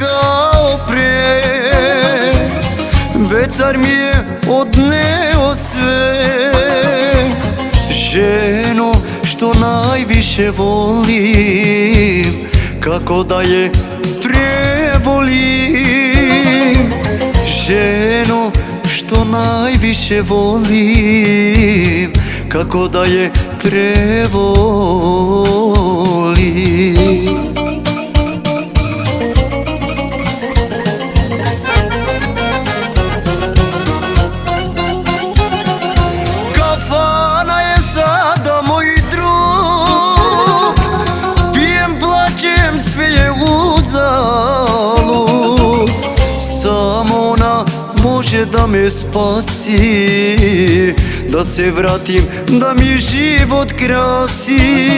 kao pre. Vetar mi je odneo sve. Ženo što najviše volim, kako da je prebolim. Ženo što najviše volim, kako da je prevolim. Kafana je sada moj drug, pijem, plaćem, sve je uzalud. Samo ona može da me spasi, da se vratim, da mi život krasi.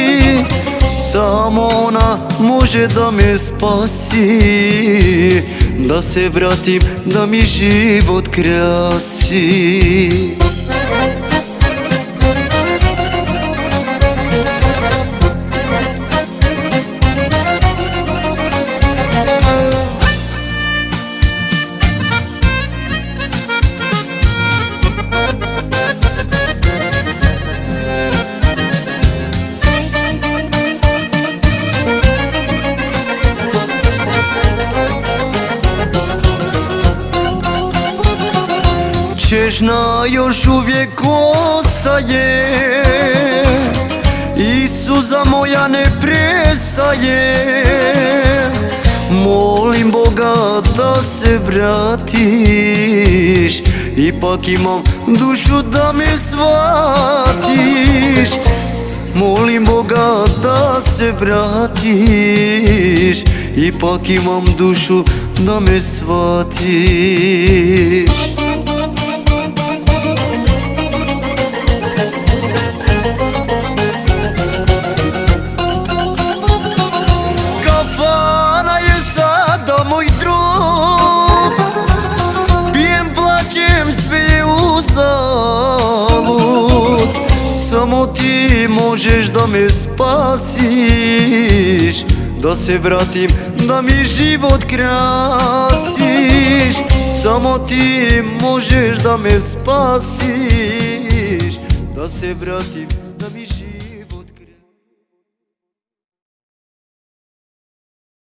Samo ona može da me spasi, da se vratim, da mi život krasi. Čežnja još uvijek ostaje i suza moja ne prestaje. Molim Boga da se vratiš, ipak imam dušu da me shvatiš. Molim Boga da se vratiš, ipak imam dušu da me shvatiš. Kafana je sada moj drug, pijem, plaćem, sve je uzalud. Samo ti možeš da me spasiš, da se vratim, da mi život krasiš. Samo ti možeš da me spasiš, da se vratim, da mi život